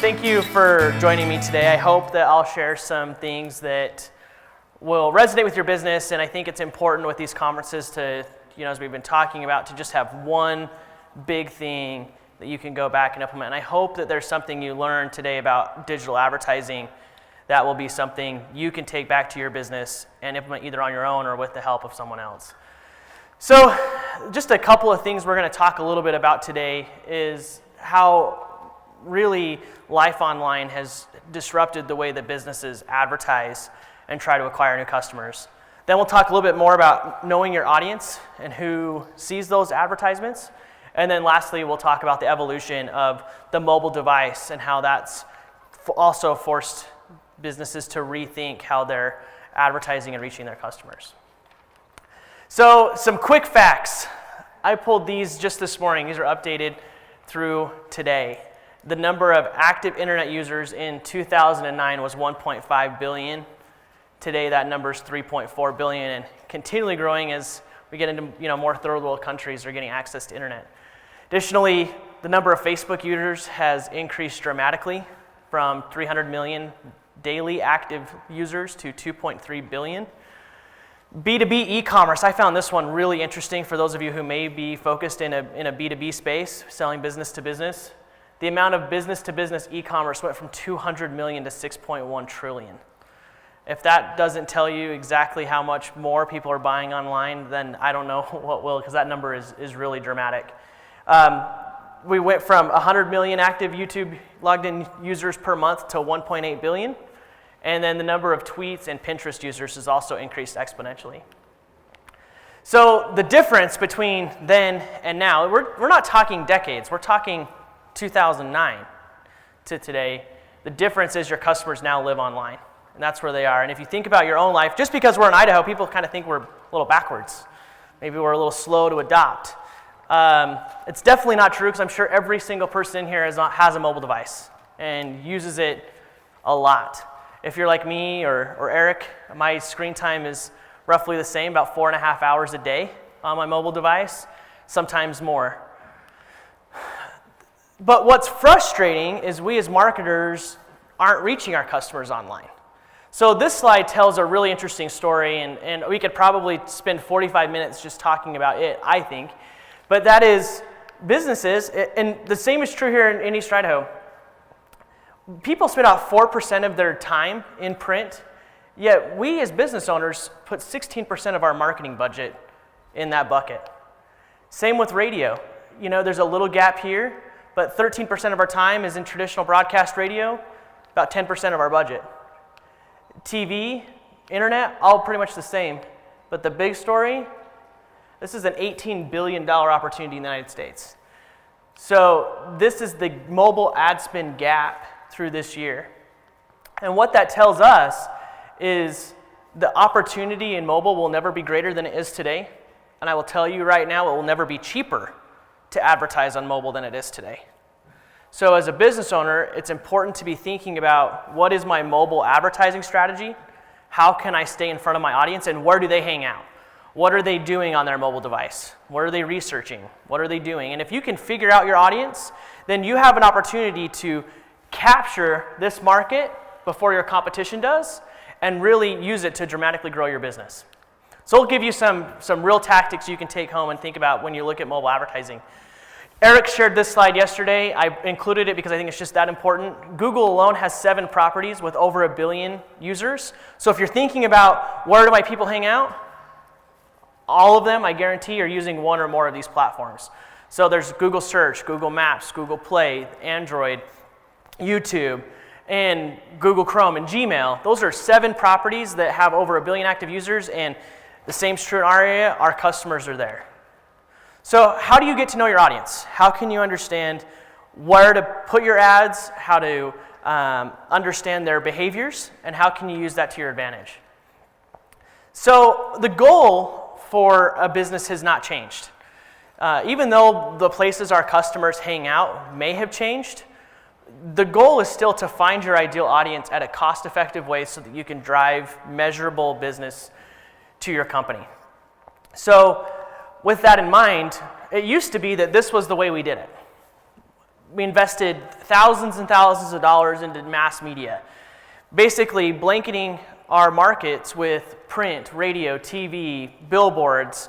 Thank you for joining me today. I hope that I'll share some things that will resonate with your business, and I think it's important with these conferences to, as we've been talking about, to just have one big thing that you can go back and implement. And I hope that there's something you learned today about digital advertising that will be something you can take back to your business and implement either on your own or with the help of someone else. So just a couple of things we're going to talk a little bit about today is how really life online has disrupted the way that businesses advertise and try to acquire new customers. Then we'll talk a little bit more about knowing your audience and who sees those advertisements. And then lastly, we'll talk about the evolution of the mobile device and how that's also forced businesses to rethink how they're advertising and reaching their customers. So some quick facts. I pulled these just this morning. These are updated through today. The number of active internet users in 2009 was 1.5 billion. Today that number is 3.4 billion and continually growing as we get into more third world countries are getting access to internet. Additionally, the number of Facebook users has increased dramatically from 300 million daily active users to 2.3 billion. B2B e-commerce, I found this one really interesting for those of you who may be focused in a B2B space, selling business to business. The amount of business-to-business e-commerce went from 200 million to 6.1 trillion. If that doesn't tell you exactly how much more people are buying online, then I don't know what will, because that number is really dramatic. We went from 100 million active YouTube logged-in users per month to 1.8 billion, and then the number of tweets and Pinterest users has also increased exponentially. So the difference between then and now, we're not talking decades, we're talking 2009 to today. The difference is your customers now live online, and that's where they are. And if you think about your own life, just because we're in Idaho, people kind of think we're a little backwards. Maybe we're a little slow to adopt. It's definitely not true, because I'm sure every single person in here has a mobile device and uses it a lot. If you're like me or Eric, my screen time is roughly the same, about 4.5 hours a day on my mobile device, sometimes more. But what's frustrating is we as marketers aren't reaching our customers online. So this slide tells a really interesting story, and we could probably spend 45 minutes just talking about it, I think. But that is businesses, and the same is true here in East Idaho. People spend about 4% of their time in print, yet we as business owners put 16% of our marketing budget in that bucket. Same with radio. There's a little gap here, but 13% of our time is in traditional broadcast radio, about 10% of our budget. TV, internet, all pretty much the same. But the big story, this is an $18 billion opportunity in the United States. So this is the mobile ad spend gap through this year. And what that tells us is the opportunity in mobile will never be greater than it is today. And I will tell you right now, it will never be cheaper to advertise on mobile than it is today. So as a business owner, it's important to be thinking about what is my mobile advertising strategy, how can I stay in front of my audience, and where do they hang out? What are they doing on their mobile device? What are they researching? What are they doing? And if you can figure out your audience, then you have an opportunity to capture this market before your competition does and really use it to dramatically grow your business. So I'll give you some real tactics you can take home and think about when you look at mobile advertising. Eric shared this slide yesterday. I included it because I think it's just that important. Google alone has 7 properties with over 1 billion users. So if you're thinking about where do my people hang out, all of them, I guarantee, are using one or more of these platforms. So there's Google Search, Google Maps, Google Play, Android, YouTube, and Google Chrome and Gmail. Those are 7 properties that have over 1 billion active users, and the same's true in our area. Our customers are there. So how do you get to know your audience? How can you understand where to put your ads, how to understand their behaviors, and how can you use that to your advantage? So the goal for a business has not changed. Even though the places our customers hang out may have changed, the goal is still to find your ideal audience at a cost-effective way so that you can drive measurable business to your company. So with that in mind, it used to be that this was the way we did it. we invested thousands and thousands of dollars into mass media, basically blanketing our markets with print, radio, TV, billboards.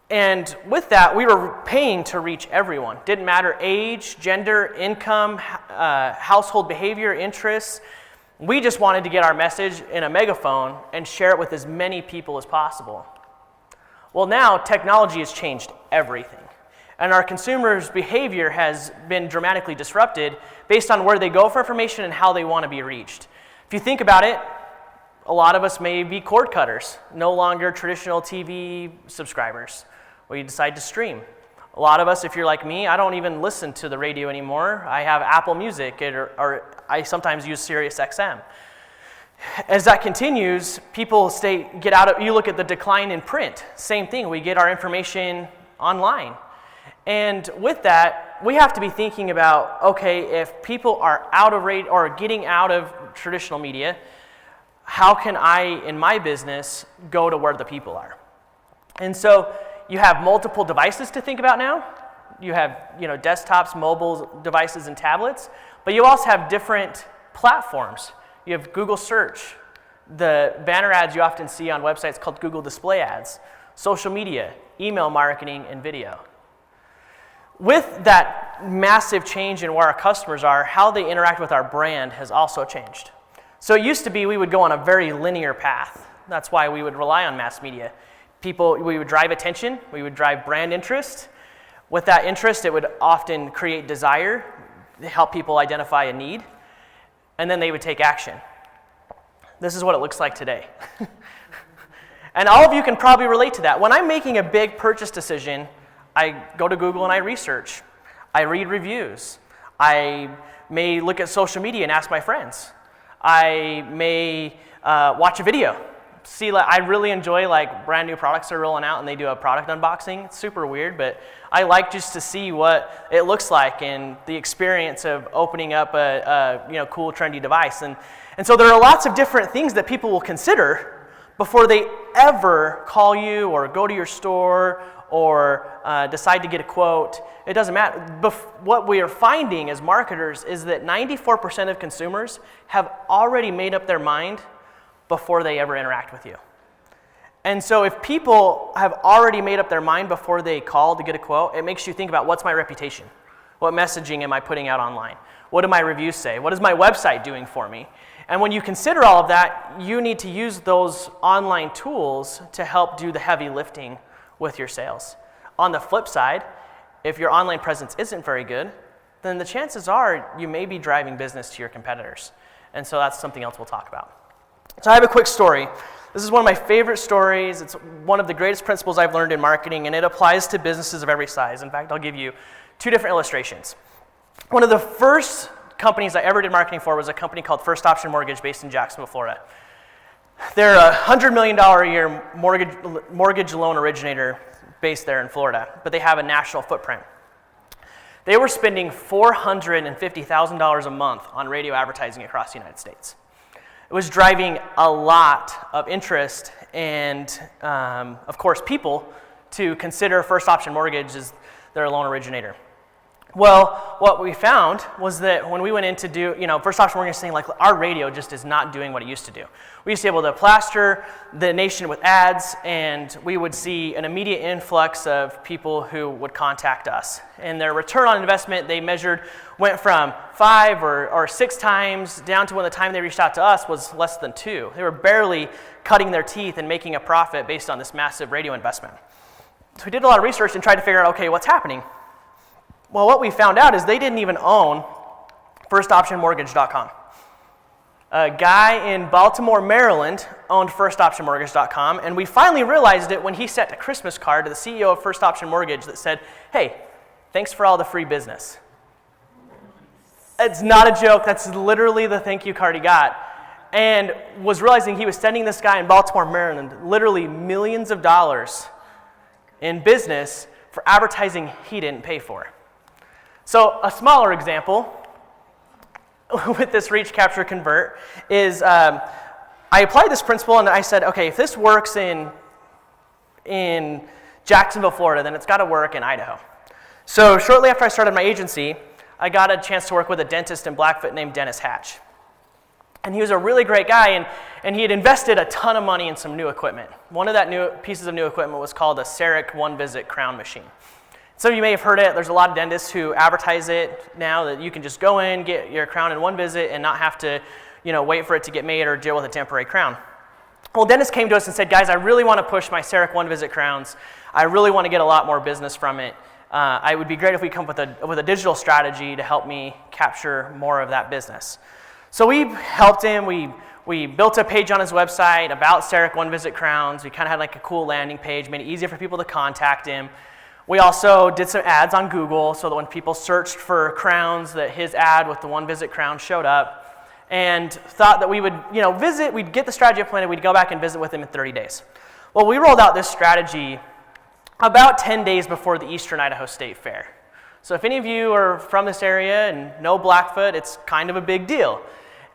And with that, we were paying to reach everyone. Didn't matter age, gender, income, household behavior, interests. We just wanted to get our message in a megaphone and share it with as many people as possible. Well, now technology has changed everything. And our consumers' behavior has been dramatically disrupted based on where they go for information and how they want to be reached. If you think about it, a lot of us may be cord cutters, no longer traditional TV subscribers. We decide to stream. A lot of us, if you're like me, I don't even listen to the radio anymore. I have Apple Music, or I sometimes use Sirius XM. As that continues, people get out of, you look at the decline in print, same thing, we get our information online. And with that, we have to be thinking about, okay, if people are out of radio or getting out of traditional media, how can I, in my business, go to where the people are? And so you have multiple devices to think about now. You have, desktops, mobile devices, and tablets, but you also have different platforms. You have Google Search, the banner ads you often see on websites called Google Display Ads, social media, email marketing, and video. With that massive change in where our customers are, how they interact with our brand has also changed. So it used to be we would go on a very linear path. That's why we would rely on mass media. We would drive attention, we would drive brand interest. With that interest, it would often create desire, help people identify a need, and then they would take action. This is what it looks like today. And all of you can probably relate to that. When I'm making a big purchase decision, I go to Google and I research. I read reviews. I may look at social media and ask my friends. I may watch a video. I really enjoy brand new products are rolling out and they do a product unboxing. It's super weird, but I like just to see what it looks like and the experience of opening up a cool, trendy device. And so there are lots of different things that people will consider before they ever call you or go to your store or decide to get a quote. It doesn't matter. What we are finding as marketers is that 94% of consumers have already made up their mind before they ever interact with you. And so if people have already made up their mind before they call to get a quote, it makes you think about, what's my reputation? What messaging am I putting out online? What do my reviews say? What is my website doing for me? And when you consider all of that, you need to use those online tools to help do the heavy lifting with your sales. On the flip side, if your online presence isn't very good, then the chances are you may be driving business to your competitors. And so that's something else we'll talk about. So I have a quick story. This is one of my favorite stories. It's one of the greatest principles I've learned in marketing, and it applies to businesses of every size. In fact, I'll give you two different illustrations. One of the first companies I ever did marketing for was a company called First Option Mortgage based in Jacksonville, Florida. They're a $100 million a year mortgage loan originator based there in Florida, but they have a national footprint. They were spending $450,000 a month on radio advertising across the United States. It was driving a lot of interest and, of course, people to consider First Option Mortgage as their loan originator. Well, what we found was that when we went in to do, First Option Mortgage saying, our radio just is not doing what it used to do. We used to be able to plaster the nation with ads, and we would see an immediate influx of people who would contact us. And their return on investment they measured went from 5 or 6 times down to when the time they reached out to us was less than 2. They were barely cutting their teeth and making a profit based on this massive radio investment. So we did a lot of research and tried to figure out, okay, what's happening? Well, what we found out is they didn't even own FirstOptionMortgage.com. A guy in Baltimore, Maryland owned FirstOptionMortgage.com, and we finally realized it when he sent a Christmas card to the CEO of First Option Mortgage that said, "Hey, thanks for all the free business." It's not a joke. That's literally the thank you card he got. And was realizing he was sending this guy in Baltimore, Maryland, literally millions of dollars in business for advertising he didn't pay for. So a smaller example with this reach, capture, convert is I applied this principle and I said, okay, if this works in Jacksonville, Florida, then it's got to work in Idaho. So shortly after I started my agency, I got a chance to work with a dentist in Blackfoot named Dennis Hatch. And he was a really great guy, and he had invested a ton of money in some new equipment. One of that new pieces of new equipment was called a CEREC One-Visit Crown Machine. Some of you may have heard it. There's a lot of dentists who advertise it now that you can just go in, get your crown in one visit, and not have to, wait for it to get made or deal with a temporary crown. Well, Dennis came to us and said, guys, I really want to push my CEREC One-Visit crowns. I really want to get a lot more business from it. It would be great if we come up with a digital strategy to help me capture more of that business. So we helped him. We built a page on his website about CEREC One-Visit crowns. We kind of had like a cool landing page, made it easier for people to contact him. We also did some ads on Google so that when people searched for crowns, that his ad with the One-Visit crown showed up, and thought that we would, we'd get the strategy implemented, we'd go back and visit with him in 30 days. Well, we rolled out this strategy about 10 days before the Eastern Idaho State Fair. So if any of you are from this area and know Blackfoot, it's kind of a big deal.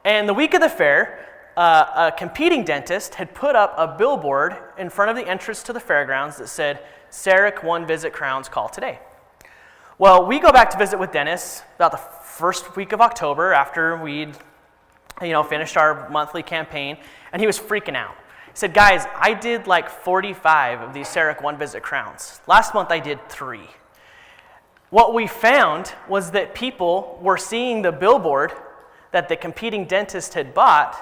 And the week of the fair, a competing dentist had put up a billboard in front of the entrance to the fairgrounds that said, CEREC One-Visit crowns, call today. Well, we go back to visit with Dennis about the first week of October after we'd finished our monthly campaign, and he was freaking out. He said, guys, I did like 45 of these CEREC One-Visit crowns. Last month I did 3. What we found was that people were seeing the billboard that the competing dentist had bought,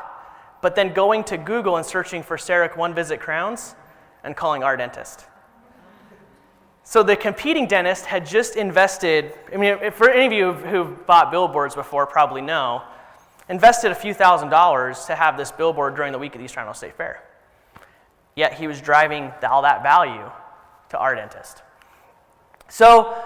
but then going to Google and searching for CEREC One-Visit crowns and calling our dentist. So the competing dentist had just invested, for any of you who've bought billboards before probably know, invested a few $1,000s to have this billboard during the week of the Eastern Idaho State Fair. Yet he was driving all that value to our dentist. So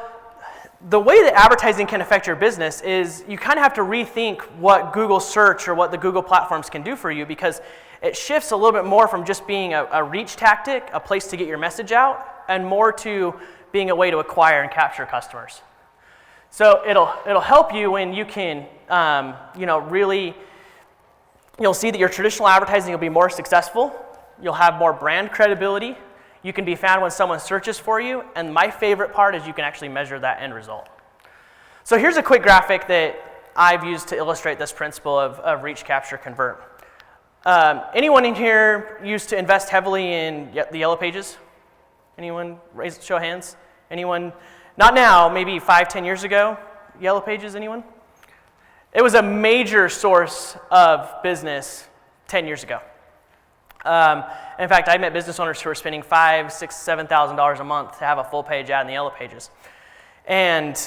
the way that advertising can affect your business is you kind of have to rethink what Google search or what the Google platforms can do for you, because it shifts a little bit more from just being a reach tactic, a place to get your message out, and more to being a way to acquire and capture customers. So it'll help you when you can, really, you'll see that your traditional advertising will be more successful. You'll have more brand credibility. You can be found when someone searches for you, and my favorite part is you can actually measure that end result. So here's a quick graphic that I've used to illustrate this principle of reach, capture, convert. Anyone in here used to invest heavily in the Yellow Pages? Anyone? Show of hands. Anyone? Not now, maybe 5-10 years ago. Yellow Pages, anyone? It was a major source of business 10 years ago. In fact, I met business owners who were spending $5,000, $6,000, $7,000 a month to have a full page ad in the Yellow Pages. And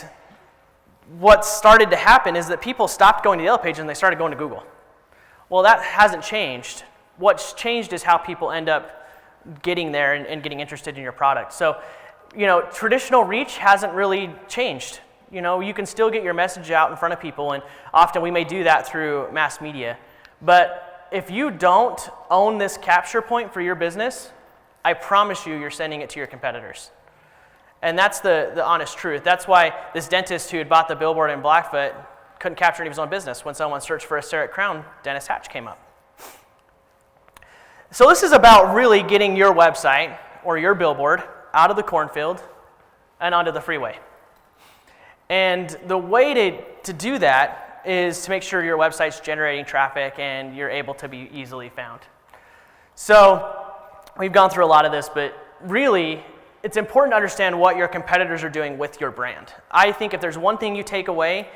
what started to happen is that people stopped going to the Yellow Pages and they started going to Google. Well, that hasn't changed. What's changed is how people end up getting there and getting interested in your product. So, traditional reach hasn't really changed. You can still get your message out in front of people, and often we may do that through mass media. But if you don't own this capture point for your business, I promise you're sending it to your competitors. And that's the honest truth. That's why this dentist who had bought the billboard in Blackfoot couldn't capture any of his own business. When someone searched for a CEREC crown, Dennis Hatch came up. So this is about really getting your website or your billboard out of the cornfield and onto the freeway. And the way to do that is to make sure your website's generating traffic and you're able to be easily found. So we've gone through a lot of this, but really it's important to understand what your competitors are doing with your brand. I think if there's one thing you take away,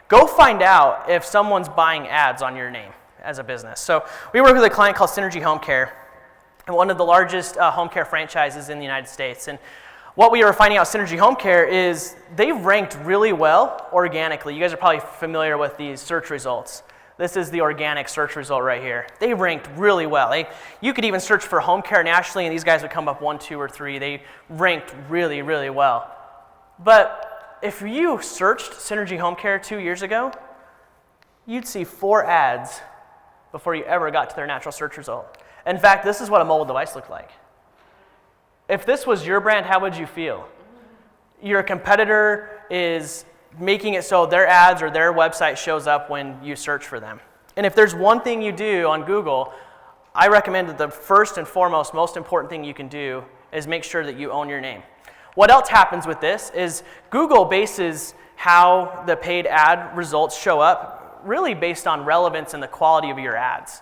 go find out if someone's buying ads on your name as a business. So we work with a client called Synergy Home Care, and one of the largest home care franchises in the United States. And what we were finding out with Synergy Home Care is they've ranked really well organically. You guys are probably familiar with these search results. This is the organic search result right here. They ranked really well. You could even search for home care nationally, and these guys would come up 1, 2, or 3. They ranked really, really well. But if you searched Synergy Home Care 2 years ago, you'd see 4 ads before you ever got to their natural search result. In fact, this is what a mobile device looked like. If this was your brand, how would you feel? Your competitor is making it so their ads or their website shows up when you search for them. And if there's one thing you do on Google, I recommend that the first and foremost, most important thing you can do is make sure that you own your name. What else happens with this is Google bases how the paid ad results show up, really based on relevance and the quality of your ads.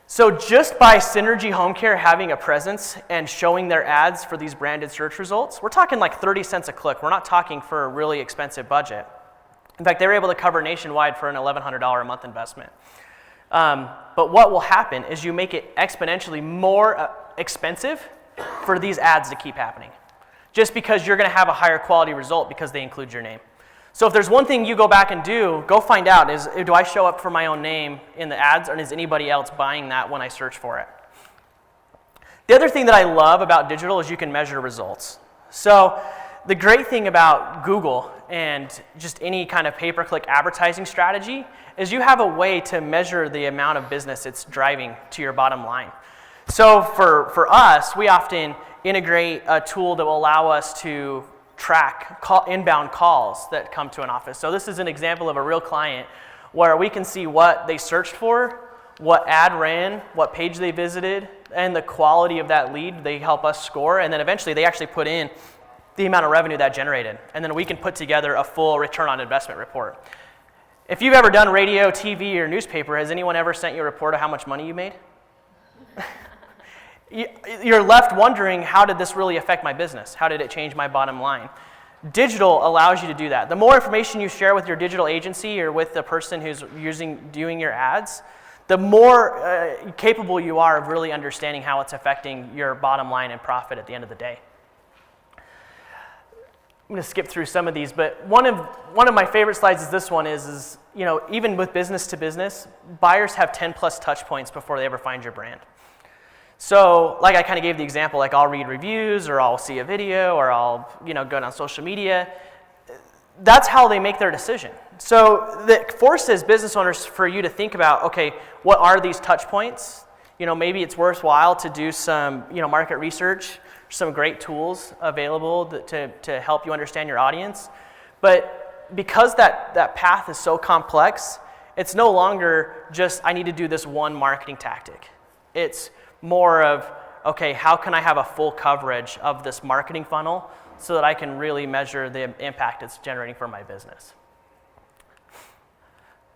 So just by Synergy Home Care having a presence and showing their ads for these branded search results, we're talking like 30 cents a click. We're not talking for a really expensive budget. In fact, they were able to cover nationwide for an $1,100 a month investment. But what will happen is you make it exponentially more expensive for these ads to keep happening, just because you're going to have a higher quality result because they include your name. So if there's one thing you go back and go find out is, do I show up for my own name in the ads, or is anybody else buying that when I search for it? The other thing that I love about digital is you can measure results. So the great thing about Google and just any kind of pay-per-click advertising strategy is you have a way to measure the amount of business it's driving to your bottom line. So for us, we often integrate a tool that will allow us to track inbound calls that come to an office. So this is an example of a real client where we can see what they searched for, what ad ran, what page they visited, and the quality of that lead they help us score, and then eventually they actually put in the amount of revenue that generated. And then we can put together a full return on investment report. If you've ever done radio, TV, or newspaper, has anyone ever sent you a report of how much money you made? You're left wondering, how did this really affect my business? How did it change my bottom line? Digital allows you to do that. The more information you share with your digital agency or with the person who's doing your ads, the more capable you are of really understanding how it's affecting your bottom line and profit at the end of the day. I'm going to skip through some of these, but one of my favorite slides is this one is even with business to business, buyers have 10 plus touch points before they ever find your brand. So like I kind of gave the example, like I'll read reviews, or I'll see a video, or I'll go on social media. That's how they make their decision. So that forces business owners for you to think about, okay, what are these touch points? Maybe it's worthwhile to do some market research, some great tools available to help you understand your audience. But because that path is so complex, it's no longer just, I need to do this one marketing tactic. It's more of, okay, how can I have a full coverage of this marketing funnel so that I can really measure the impact it's generating for my business?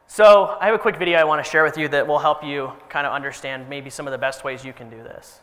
So I have a quick video I want to share with you that will help you kind of understand maybe some of the best ways you can do this.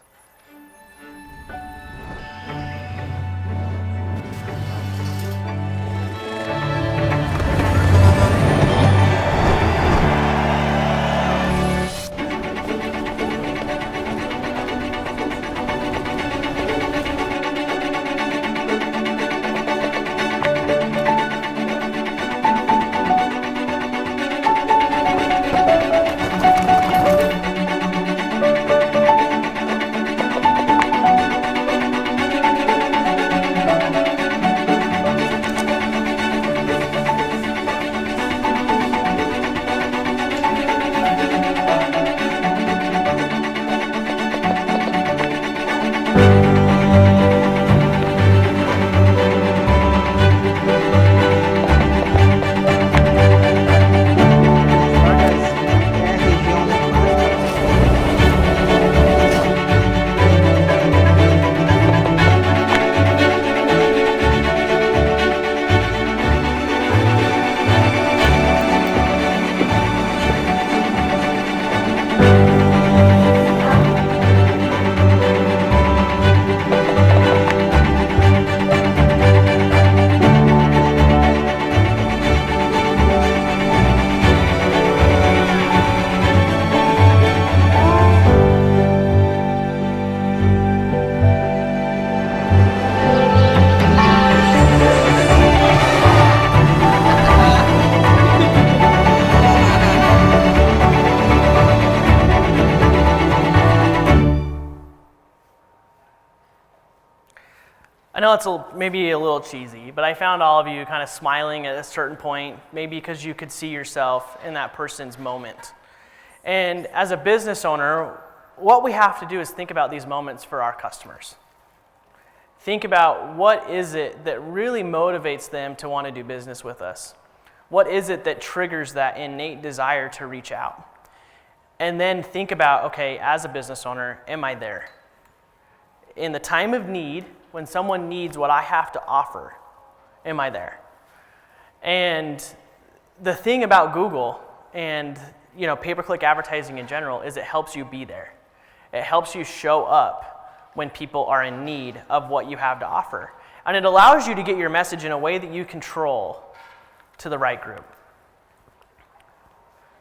I know it's maybe a little cheesy, but I found all of you kind of smiling at a certain point, maybe because you could see yourself in that person's moment. And as a business owner, what we have to do is think about these moments for our customers. Think about what is it that really motivates them to want to do business with us? What is it that triggers that innate desire to reach out? And then think about, okay, as a business owner, am I there? In the time of need, when someone needs what I have to offer, am I there? And the thing about Google and pay-per-click advertising in general is it helps you be there. It helps you show up when people are in need of what you have to offer. And it allows you to get your message in a way that you control to the right group.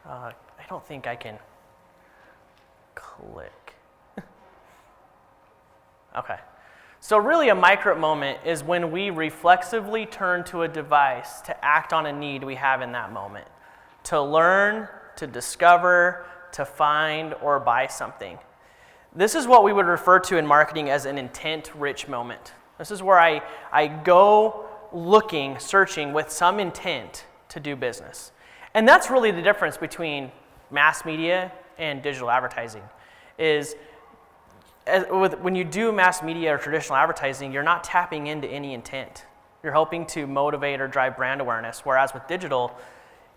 I don't think I can click. Okay. So really a micro moment is when we reflexively turn to a device to act on a need we have in that moment, to learn, to discover, to find, or buy something. This is what we would refer to in marketing as an intent-rich moment. This is where I go looking, searching with some intent to do business. And that's really the difference between mass media and digital advertising is when you do mass media or traditional advertising, you're not tapping into any intent. You're hoping to motivate or drive brand awareness, whereas with digital,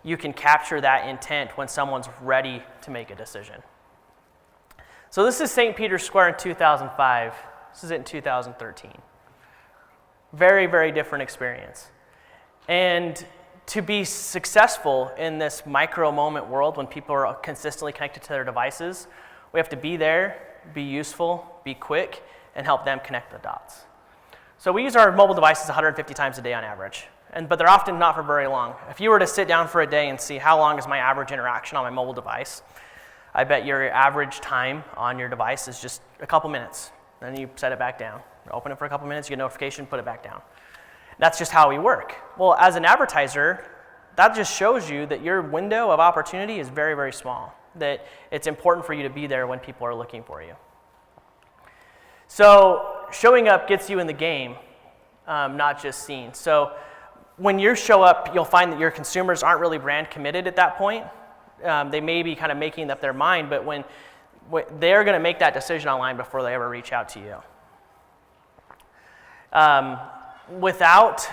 you can capture that intent when someone's ready to make a decision. So this is St. Peter's Square in 2005. This is it in 2013. Very, very different experience. And to be successful in this micro moment world when people are consistently connected to their devices, we have to be there, be useful, be quick, and help them connect the dots. So we use our mobile devices 150 times a day on average, but they're often not for very long. If you were to sit down for a day and see how long is my average interaction on my mobile device, I bet your average time on your device is just a couple minutes. Then you set it back down. Open it for a couple minutes, you get a notification, put it back down. That's just how we work. Well, as an advertiser, that just shows you that your window of opportunity is very, very small, that it's important for you to be there when people are looking for you. So showing up gets you in the game, not just seen. So when you show up, you'll find that your consumers aren't really brand committed at that point. They may be kind of making up their mind, but when they're going to make that decision online before they ever reach out to you. Without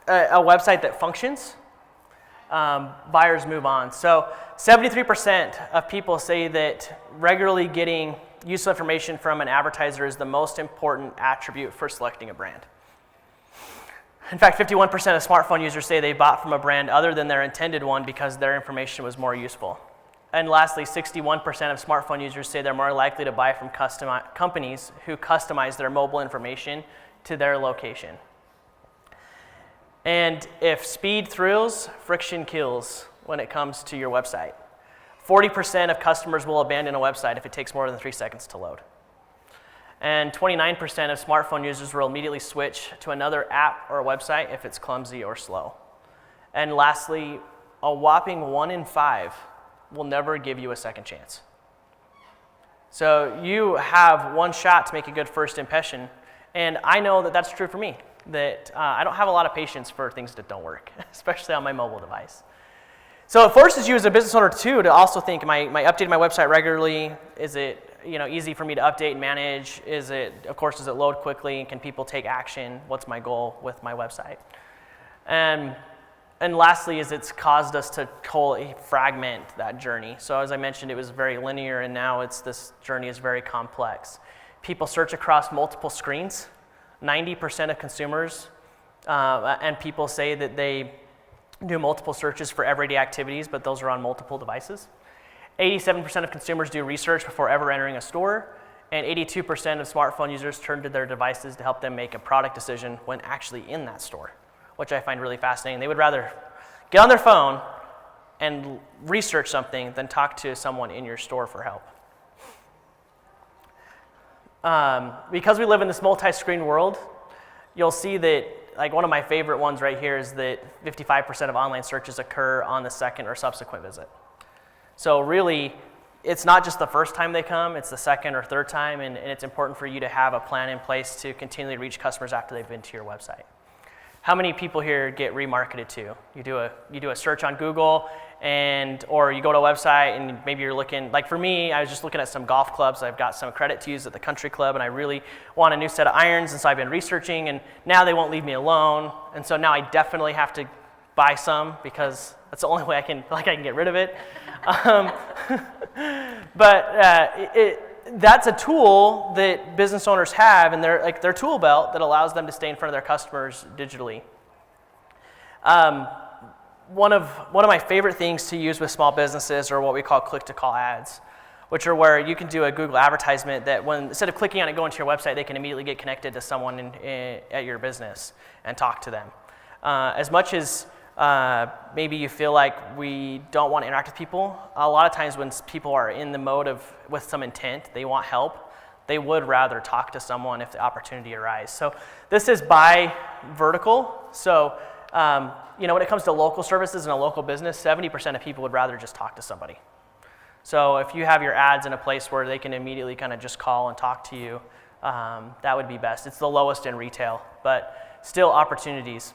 a website that functions, buyers move on. So 73% of people say that regularly getting useful information from an advertiser is the most important attribute for selecting a brand. In fact, 51% of smartphone users say they bought from a brand other than their intended one because their information was more useful. And lastly, 61% of smartphone users say they're more likely to buy from companies who customize their mobile information to their location. And if speed thrills, friction kills when it comes to your website. 40% of customers will abandon a website if it takes more than 3 seconds to load. And 29% of smartphone users will immediately switch to another app or website if it's clumsy or slow. And lastly, a whopping 1 in 5 will never give you a second chance. So you have one shot to make a good first impression, and I know that that's true for me, that I don't have a lot of patience for things that don't work, especially on my mobile device. So it forces you as a business owner too to also think, am I updating my website regularly? Is it easy for me to update and manage? Does it load quickly? Can people take action? What's my goal with my website? And lastly, it's caused us to fragment that journey. So as I mentioned, it was very linear, and now this journey is very complex. People search across multiple screens. 90% of consumers and people say that they do multiple searches for everyday activities, but those are on multiple devices. 87% of consumers do research before ever entering a store, and 82% of smartphone users turn to their devices to help them make a product decision when actually in that store, which I find really fascinating. They would rather get on their phone and research something than talk to someone in your store for help. Because we live in this multi-screen world, you'll see that, like one of my favorite ones right here is that 55% of online searches occur on the second or subsequent visit. So really, it's not just the first time they come, it's the second or third time, and it's important for you to have a plan in place to continually reach customers after they've been to your website. How many people here get remarketed to? You do a search on Google, or you go to a website and maybe you're looking, like for me, I was just looking at some golf clubs. I've got some credit to use at the country club, and I really want a new set of irons, and so I've been researching, and now they won't leave me alone, and so now I definitely have to buy some because that's the only way I can get rid of it. That's a tool that business owners have in their tool belt that allows them to stay in front of their customers digitally. one of my favorite things to use with small businesses are what we call click-to-call ads, which are where you can do a Google advertisement that when instead of clicking on it, going to your website, they can immediately get connected to someone at your business and talk to them. As much as maybe you feel like we don't want to interact with people, a lot of times when people are in the mode with some intent, they want help, they would rather talk to someone if the opportunity arises. So this is by vertical. So when it comes to local services in a local business, 70% of people would rather just talk to somebody. So if you have your ads in a place where they can immediately kind of just call and talk to you, that would be best. It's the lowest in retail, but still opportunities.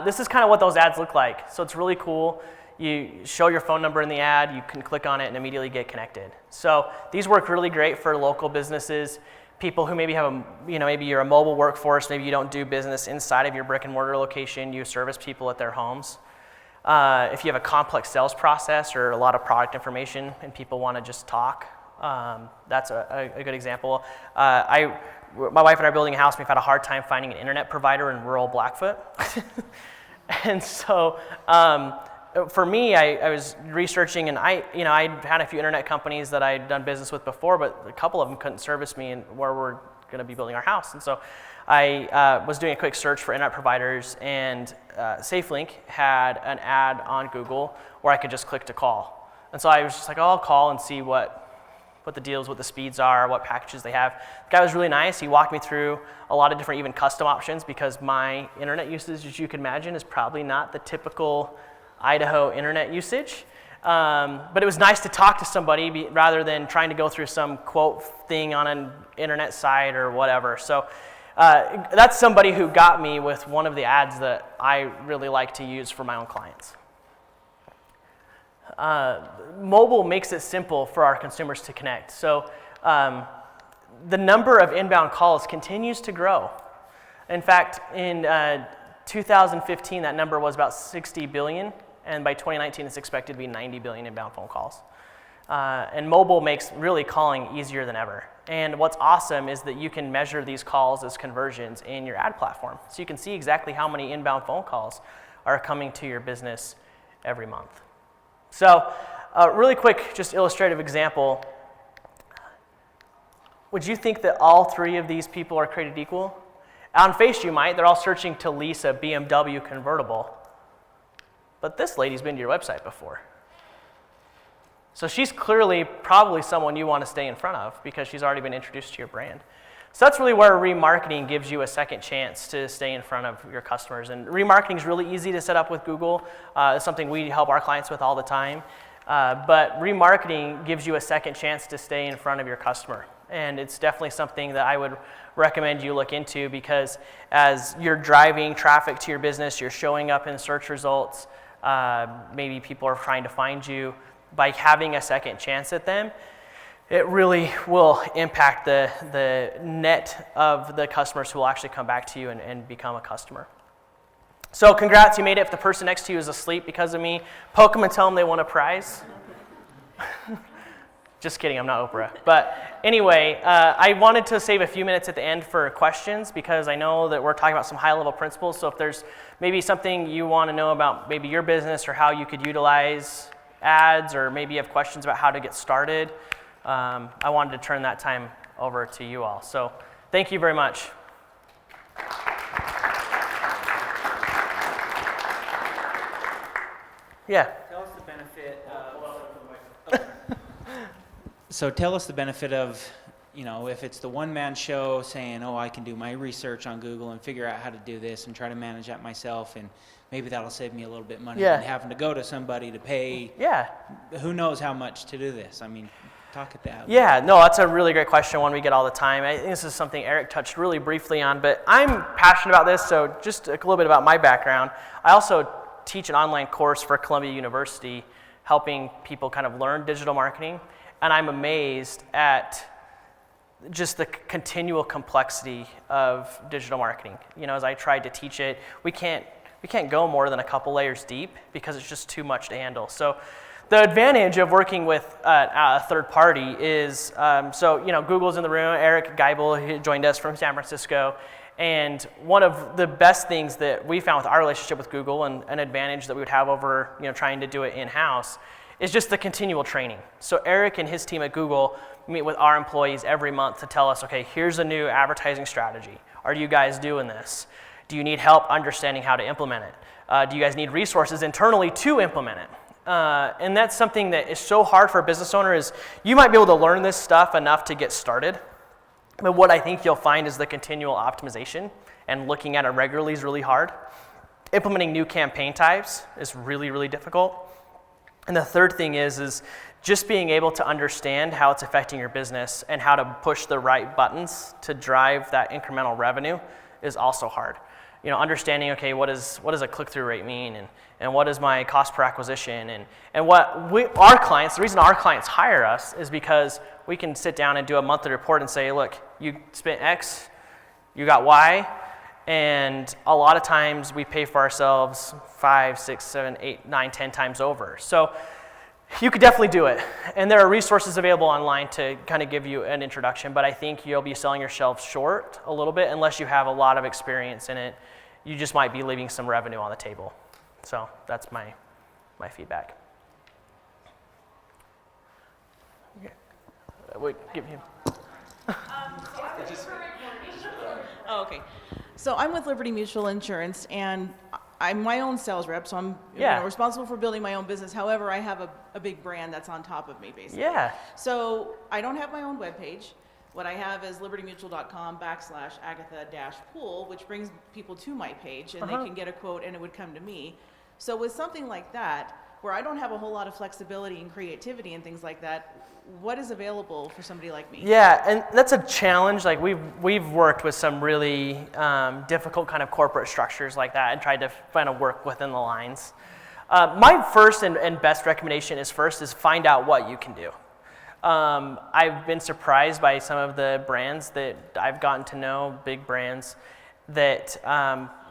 This is kind of what those ads look like. So it's really cool. You show your phone number in the ad, you can click on it and immediately get connected. So these work really great for local businesses, people who maybe have maybe you're a mobile workforce, maybe you don't do business inside of your brick and mortar location, you service people at their homes. If you have a complex sales process or a lot of product information and people want to just talk, that's a good example. My wife and I are building a house, and we've had a hard time finding an internet provider in rural Blackfoot. And so for me, I was researching, and I had a few internet companies that I'd done business with before, but a couple of them couldn't service me and where we're going to be building our house. And so I was doing a quick search for internet providers, and SafeLink had an ad on Google where I could just click to call. And so I was just like, I'll call and see what the deals, what the speeds are, what packages they have. The guy was really nice. He walked me through a lot of different even custom options because my internet usage, as you can imagine, is probably not the typical Idaho internet usage. But it was nice to talk to somebody rather than trying to go through some quote thing on an internet site or whatever. So that's somebody who got me with one of the ads that I really like to use for my own clients. Mobile makes it simple for our consumers to connect. So the number of inbound calls continues to grow. In fact, in 2015, that number was about 60 billion, and by 2019, it's expected to be 90 billion inbound phone calls. And mobile makes really calling easier than ever. And what's awesome is that you can measure these calls as conversions in your ad platform. So you can see exactly how many inbound phone calls are coming to your business every month. So really quick, just illustrative example. Would you think that all three of these people are created equal? On face you might. They're all searching to lease a BMW convertible. But this lady's been to your website before. So she's clearly probably someone you want to stay in front of because she's already been introduced to your brand. So that's really where remarketing gives you a second chance to stay in front of your customers. And remarketing is really easy to set up with Google. It's something we help our clients with all the time. But remarketing gives you a second chance to stay in front of your customer. And it's definitely something that I would recommend you look into because as you're driving traffic to your business, you're showing up in search results, maybe people are trying to find you. By having a second chance at them, it really will impact the net of the customers who will actually come back to you and become a customer. So congrats, you made it. If the person next to you is asleep because of me, poke them and tell them they won a prize. Just kidding, I'm not Oprah. But anyway, I wanted to save a few minutes at the end for questions because I know that we're talking about some high-level principles. So if there's maybe something you want to know about maybe your business or how you could utilize ads, or maybe you have questions about how to get started, I wanted to turn that time over to you all. So thank you very much. Yeah. Tell us the benefit of. So tell us the benefit of, if it's the one-man show saying, I can do my research on Google and figure out how to do this and try to manage that myself, and maybe that'll save me a little bit of money than having to go to somebody to pay. Yeah. Who knows how much to do this? I mean, talk at that. Yeah, no, that's a really great question, one we get all the time. I think this is something Eric touched really briefly on, but I'm passionate about this, so just a little bit about my background. I also teach an online course for Columbia University, helping people kind of learn digital marketing, and I'm amazed at just the continual complexity of digital marketing. As I tried to teach it, we can't go more than a couple layers deep because it's just too much to handle. So the advantage of working with a third party is, Google's in the room. Eric Geibel, he joined us from San Francisco, And one of the best things that we found with our relationship with Google, and an advantage that we would have over trying to do it in-house, is just the continual training. So Eric and his team at Google meet with our employees every month to tell us, okay, here's a new advertising strategy. Are you guys doing this? Do you need help understanding how to implement it? Do you guys need resources internally to implement it? And that's something that is so hard for a business owner. Is you might be able to learn this stuff enough to get started, but what I think you'll find is the continual optimization and looking at it regularly is really hard. Implementing new campaign types is really, really difficult. And the third thing is just being able to understand how it's affecting your business and how to push the right buttons to drive that incremental revenue is also hard. Understanding, okay, what does a click-through rate mean, and what is my cost per acquisition, and what our clients, the reason our clients hire us is because we can sit down and do a monthly report and say, look, you spent X, you got Y, and a lot of times we pay for ourselves 5, 6, 7, 8, 9, 10 times over. So you could definitely do it. And there are resources available online to kind of give you an introduction, but I think you'll be selling yourself short a little bit unless you have a lot of experience in it. You just might be leaving some revenue on the table. So that's my feedback. Okay. Wait, give him. Oh, okay. So I'm with Liberty Mutual Insurance, and I'm my own sales rep, so I'm responsible for building my own business. However, I have a big brand that's on top of me, basically. Yeah. So I don't have my own webpage. What I have is libertymutual.com/Agatha-pool, which brings people to my page, and they can get a quote, and it would come to me. So with something like that, where I don't have a whole lot of flexibility and creativity and things like that, what is available for somebody like me? Yeah, and that's a challenge. Like we've worked with some really difficult kind of corporate structures like that and tried to kind of work within the lines. My first and best recommendation is find out what you can do. I've been surprised by some of the brands that I've gotten to know, big brands, that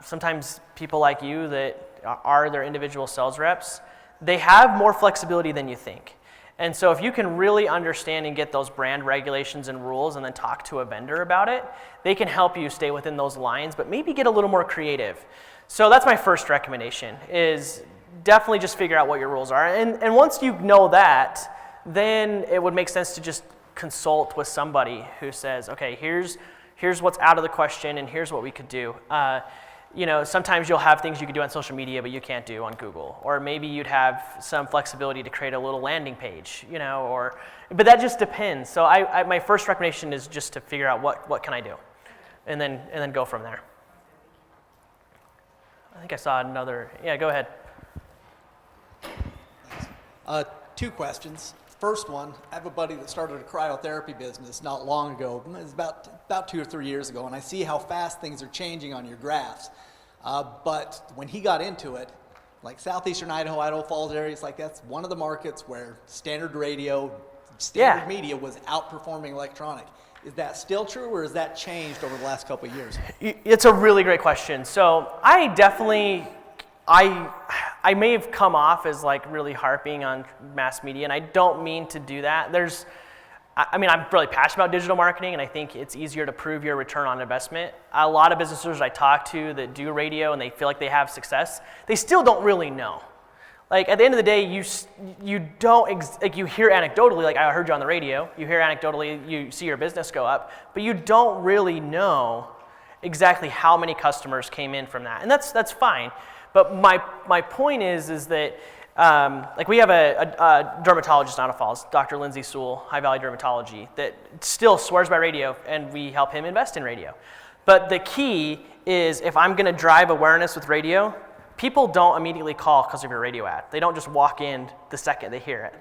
sometimes people like you that are their individual sales reps, they have more flexibility than you think. And so if you can really understand and get those brand regulations and rules and then talk to a vendor about it, they can help you stay within those lines, but maybe get a little more creative. So that's my first recommendation, is definitely just figure out what your rules are. And once you know that, then it would make sense to just consult with somebody who says, okay, here's what's out of the question and here's what we could do. Sometimes you'll have things you could do on social media, but you can't do on Google. Or maybe you'd have some flexibility to create a little landing page, but that just depends. So my first recommendation is just to figure out what can I do, and then go from there. I think I saw another. Yeah, go ahead. Two questions. First one, I have a buddy that started a cryotherapy business not long ago. It was about 2 or 3 years ago, and I see how fast things are changing on your graphs. But when he got into it, like southeastern Idaho, Idaho Falls areas, like that's one of the markets where standard radio, standard media was outperforming electronic. Is that still true, or has that changed over the last couple of years? It's a really great question. So I definitely, I may have come off as like really harping on mass media, and I don't mean to do that. I'm really passionate about digital marketing, and I think it's easier to prove your return on investment. A lot of business owners I talk to that do radio and they feel like they have success, they still don't really know. Like at the end of the day, you hear anecdotally, like I heard you on the radio, you hear anecdotally, you see your business go up, but you don't really know exactly how many customers came in from that, and that's fine. But my point is that we have a dermatologist in Idaho Falls, Dr. Lindsay Sewell, High Valley Dermatology, that still swears by radio, and we help him invest in radio. But the key is, if I'm going to drive awareness with radio, people don't immediately call because of your radio ad. They don't just walk in the second they hear it.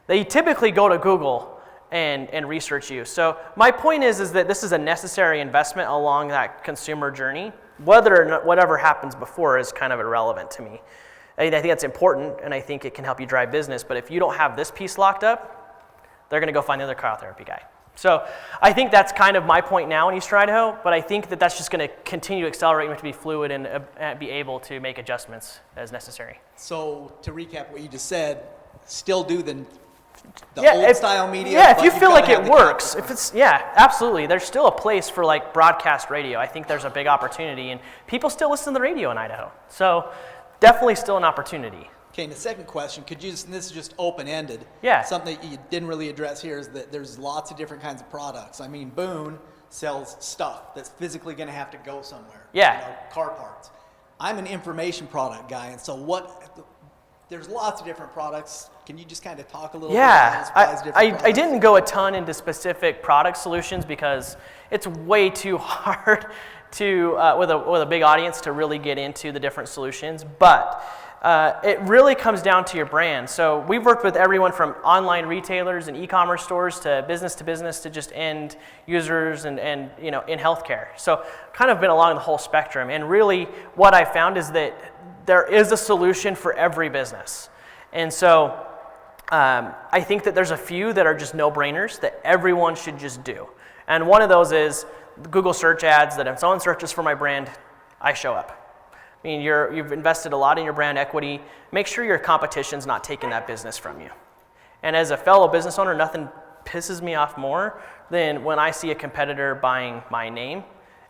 They typically go to Google and research you. So my point is that this is a necessary investment along that consumer journey. Whatever happens before is kind of irrelevant to me. I think that's important, and I think it can help you drive business, but if you don't have this piece locked up, they're going to go find the other cryotherapy guy. So I think that's kind of my point now in Eastern Idaho, but I think that that's just going to continue to accelerate. You have to be fluid and be able to make adjustments as necessary. So to recap what you just said, still do the the old style media. Yeah, if but you you've feel gotta like have it the works, content. if it's, yeah, absolutely. There's still a place for like broadcast radio. I think there's a big opportunity, and people still listen to the radio in Idaho. So definitely still an opportunity. Okay, and the second question, could you just, and this is just open-ended. Yeah. Something that you didn't really address here is that there's lots of different kinds of products. I mean, Boone sells stuff that's physically going to have to go somewhere. Yeah. You know, car parts. I'm an information product guy, and so there's lots of different products. Can you just kind of talk a little bit Yeah, about those different I products? didn't go a ton into specific product solutions because it's way too hard to, with a big audience to really get into the different solutions. But it really comes down to your brand. So we've worked with everyone from online retailers and e-commerce stores to business to just end users and you know, in healthcare. So kind of been along the whole spectrum. And really what I found is that there is a solution for every business. And so I think that there's a few that are just no-brainers that everyone should just do. And one of those is Google search ads, that if someone searches for my brand, I show up. I mean, you've invested a lot in your brand equity. Make sure your competition's not taking that business from you. And as a fellow business owner, nothing pisses me off more than when I see a competitor buying my name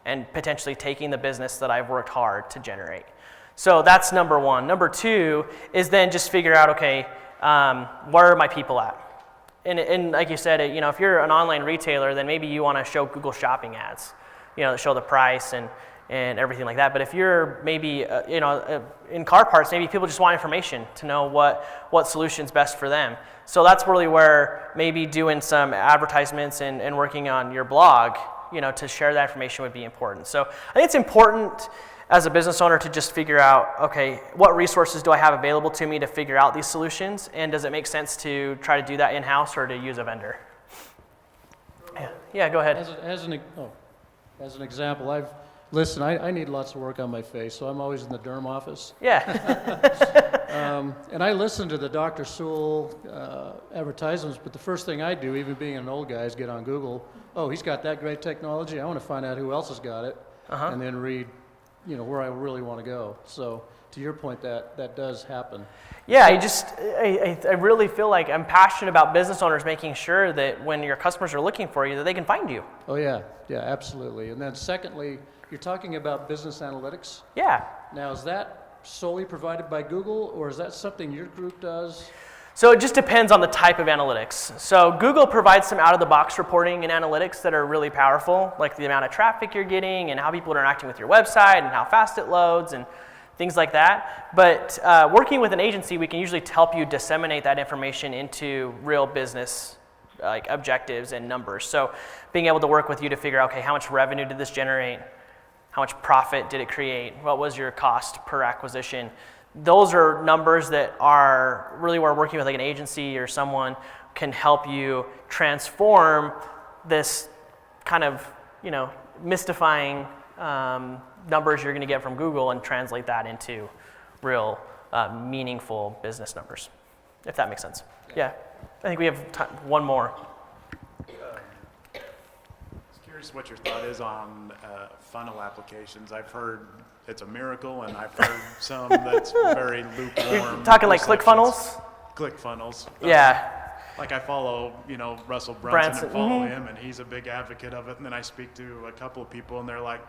and potentially taking the business that I've worked hard to generate. So that's number one. Number two is then just figure out, okay, where are my people at? And like you said, you know, if you're an online retailer, then maybe you want to show Google Shopping ads, you know, that show the price and everything like that. But if you're maybe, you know, in car parts, maybe people just want information to know what solution's best for them. So that's really where maybe doing some advertisements and working on your blog, you know, to share that information would be important. So I think it's important as a business owner to just figure out, okay, what resources do I have available to me to figure out these solutions? And does it make sense to try to do that in-house or to use a vendor? Yeah, go ahead. As an example, I need lots of work on my face, so I'm always in the derm office. Yeah. And I listen to the Dr. Sewell advertisements, but the first thing I do, even being an old guy, is get on Google. Oh, he's got that great technology. I want to find out who else has got it, and then read, you know, where I really want to go. So to your point, that does happen. Yeah, I really feel like I'm passionate about business owners making sure that when your customers are looking for you, that they can find you. Oh yeah, absolutely. And then secondly, you're talking about business analytics. Yeah. Now, is that solely provided by Google, or is that something your group does? So it just depends on the type of analytics. So Google provides some out-of-the-box reporting and analytics that are really powerful, like the amount of traffic you're getting and how people are interacting with your website and how fast it loads and things like that. But working with an agency, we can usually help you disseminate that information into real business like objectives and numbers. So being able to work with you to figure out, okay, how much revenue did this generate? How much profit did it create? What was your cost per acquisition? Those are numbers that are really where working with like an agency or someone can help you transform this kind of, you know, mystifying numbers you're going to get from Google and translate that into real meaningful business numbers, if that makes sense. Yeah, I think we have one more. What your thought is on funnel applications. I've heard it's a miracle, and I've heard some that's very lukewarm. You're talking like ClickFunnels? ClickFunnels. Yeah. Like I follow, you know, Russell Brunson and follow mm-hmm. him, and he's a big advocate of it. And then I speak to a couple of people, and they're like,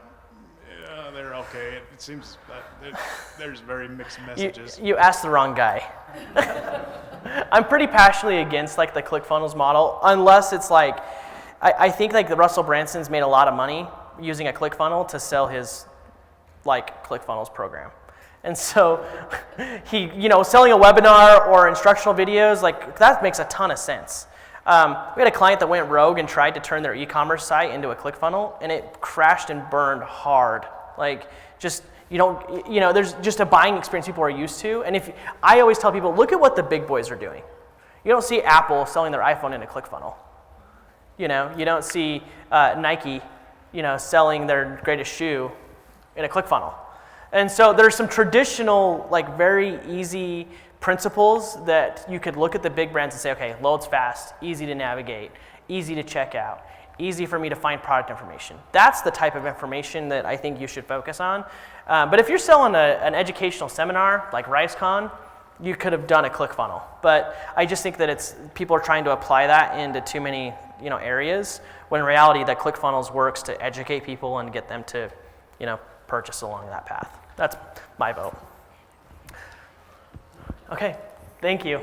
yeah, they're okay. It seems that there's very mixed messages. You asked the wrong guy. I'm pretty passionately against like the ClickFunnels model, unless it's like, I think like the Russell Branson's made a lot of money using a ClickFunnel to sell his like ClickFunnels program. And so he, you know, selling a webinar or instructional videos, like that makes a ton of sense. We had a client that went rogue and tried to turn their e-commerce site into a ClickFunnel, and it crashed and burned hard. Like just, you know, there's just a buying experience people are used to. And I always tell people, look at what the big boys are doing. You don't see Apple selling their iPhone in a ClickFunnel. You know, you don't see Nike, you know, selling their greatest shoe in a ClickFunnel. And so there's some traditional, like very easy principles that you could look at the big brands and say, okay, loads fast, easy to navigate, easy to check out, easy for me to find product information. That's the type of information that I think you should focus on. But if you're selling an educational seminar like RiseCon, you could have done a ClickFunnels. But I just think that people are trying to apply that into too many areas, when in reality that ClickFunnels works to educate people and get them to purchase along that path. That's my vote. Okay, thank you.